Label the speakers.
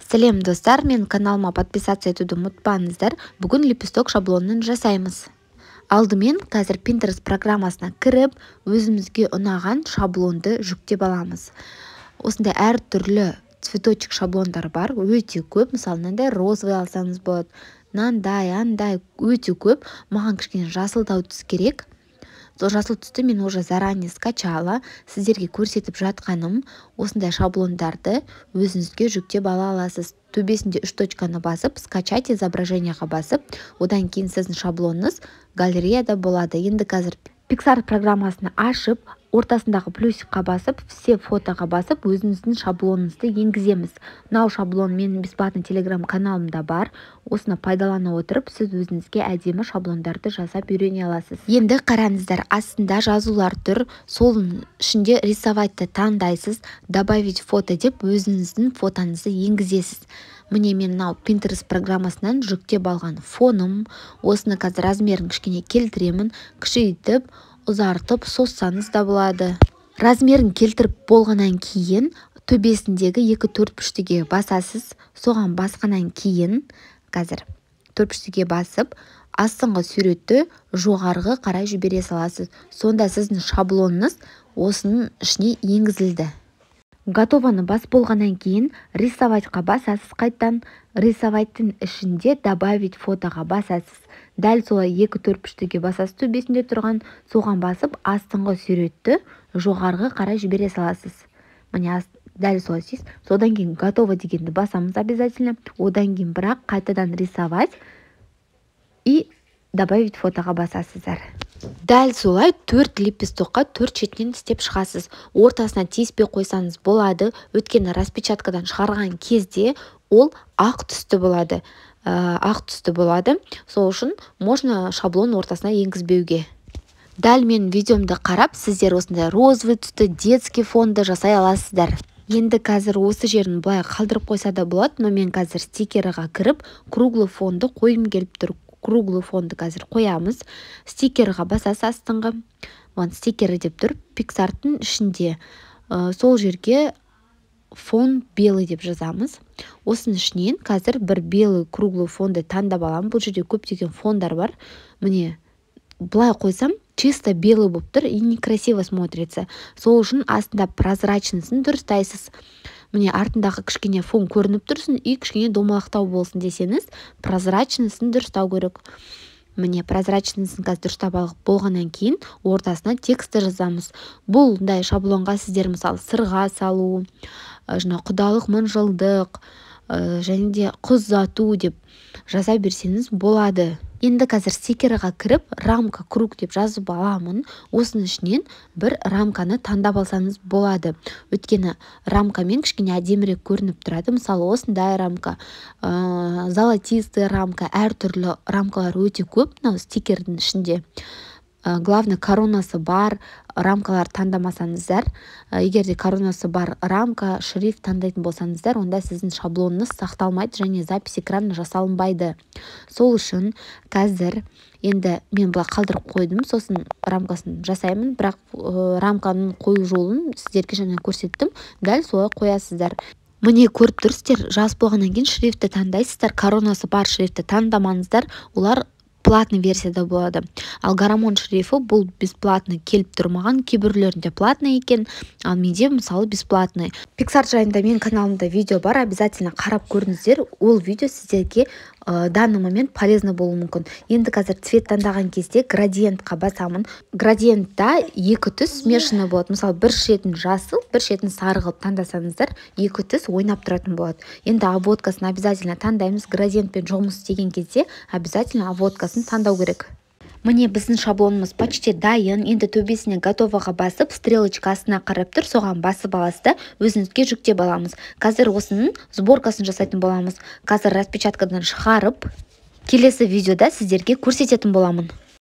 Speaker 1: Сәлем достар, мен каналыма подписаться етуді ұмытпаңыздар. Бүгін лепесток шаблонын жасаймыз. Алдымен қазір Pinterest программасына кіріп, өзімізге ұнаған шаблонды жүктеп аламыз. Осындай әртүрлі цветочек шаблондар бар, өте көп. Мысалы, мынандай розовый алсаңыз болады, мынандай, андай өте көп. Маған кішкене жасылдау түс керек. Сол жасыл түсті мен уже заранее скачала. Сіздерге көрсетіп жатқаным, осындай шаблондарды өзіңізге жүктеп ала аласыз. Төбесінде 3 точканы басып, скачать изображениеға басып, одан кейін сіздің шаблоныңыз галереяда болады. Енді қазір Pixar программасын ашып, ортасындағы плюсикқа басып, все фотоға басып, өзіңіздің шаблоныңызды енгіземіз. Мынау шаблон менің бесплатный телеграм каналымда бар. Осыны пайдалана отырып, сіз өзіңізге әдемі шаблондарды жасап үйрене аласыз. Енді қараңыздар, астында жазулар тұр. Солың ішінде рисовайтты таңдайсыз, добавить фото деп өзіңіздің фотоңызды енгізесіз. Міне мен мынау Pinterest программасынан жүктеп алған фоным. Осыны қазір размерін кішкене келтіремін, күшейтіп, ұзартып соссаңыз да болады. Размерін келтіріп болғаннан кейін төбесіндегі 2-4 бүштіге басасыз. Соған басқаннан кейін қазір 4 бүштіге басып, астыңғы суретті жоғарғы қарай жібере саласыз. Сонда сіздің шаблоныңыз осының ішіне енгізілді. Готованы бас болғаннан кейін рисовайтқа басасыз қайттан. Рисовайттың ішінде добавить фотоға басасыз. Дәл солай 2-4 бүштіге басасыз төбесінде тұрған. Соған басып, астыңғы суретті жоғарғы қарай жібере саласыз. Міне дәл солай істейсіз. Содан кейін готово дегенді басамыз обязательно. Одан кейін бірақ қайтадан рисовать и добавить фотоға басасыздар. Дәл солай 4 лепестокқа 4 шетінен істеп шығасыз. Ортасына тиіспей қойсаңыз болады. Өткені распечаткадан шығарған кезде ол ақ түсті болады. Сол үшін можно шаблон ортасына енгізбеуге. Дәл мен видеомды қарап, сіздер осындай розовый түсті детский фонды жасай аласыздар. Енді қазір осы жерін былай қалдырып қойса да болады, но мен қазір стикерға кіріп, круглый фонды қойым келіп тұр. Круглый фонды қазір қоямыз. Стикерға басасыз астыңғы. Вон стикері деп тұр. Pixar'тың ішінде сол жерге фон белый деп жазамыз. Осының ішінен қазір бір белый круглый фонды таңдап аламын. Бұл жерде көптеген фондар бар. Міне, былай қойсам, чисто белый болып тұр и некрасиво смотрится. Сол үшін астында прозрачнысын дұрыстайсыз. Міне артындағы кішкене фон көрініп тұрсын и кішкене домалақтау болсын десеңіз, прозрачнысын дұрыстау керек. Міне прозрачнысын қазір дұрыстап алып болғаннан кейін ортасына тексті жазамыз. Бұлдай шаблонға сіздер мысалы сырға салу, құдалық мыңжылдық, және де қыз ұзату деп жаза берсеңіз болады. Енді қазір стикерға кіріп, рамка круг деп жазып аламын. Осының ішінен бір рамканы таңдап алсаңыз болады. Өткені рамкамен кішкене әдемірек көрініп тұрады. Мысалы, осындай рамка, золотистый рамка, әртүрлі рамкалар өте көп. Стикердің ішінде. Главный коронасы бар рамкалар таңдамасаңыздар, егер де коронасы бар рамка, шрифт таңдайтын болсаңыздар, онда сіздің шаблоныңыз сақталмайды және запись экранына жасалынбайды. Сол үшін қазір енді мен бұлай қалдырып қойдым, сосын рамкасын жасаймын, бірақ рамканың қою жолын сіздерге жаңа көрсеттім, дәл солай қоясыздар. Міне көріп тұрсыздар, жас болғаннан кейін шрифтті таңдайсыздар, коронасы бар шрифтті таңдамаңыздар, олар платный версияда болады. Ал Garamond шрифі бұл бесплатный келіп тұрмаған, кейбірлерінде платный екен, ал менде мысалы бесплатный. Pixar жайында мен каналымда видео бар, обязательно қарап көріңіздер. Ол видео сіздерге данный момент полезно болуы мүмкін. Енді қазір цвет таңдаған кезде градиентқа басамын. Градиентта 2 түс смешанный болады. Мысалы, бір шетін жасыл, бір шетін сары қылып таңдасаңыздар, 2 түс ойнап тұратын болады. Енді обводкасын обязательно таңдаймыз. Градиентпен жұмыс істеген кезде обязательно обводкасын таңдау керек. Міне біздің шаблонымыз почти дайын. Енді төбесіне готовыға басып, стрелочка астына қарап тұр, соған басып аласыз да өзіңізге жүктеп аламыз. Қазір осының сборкасын жасайтын боламыз. Қазір распечаткадан шығарып, келесі видеода сіздерге көрсететін боламын.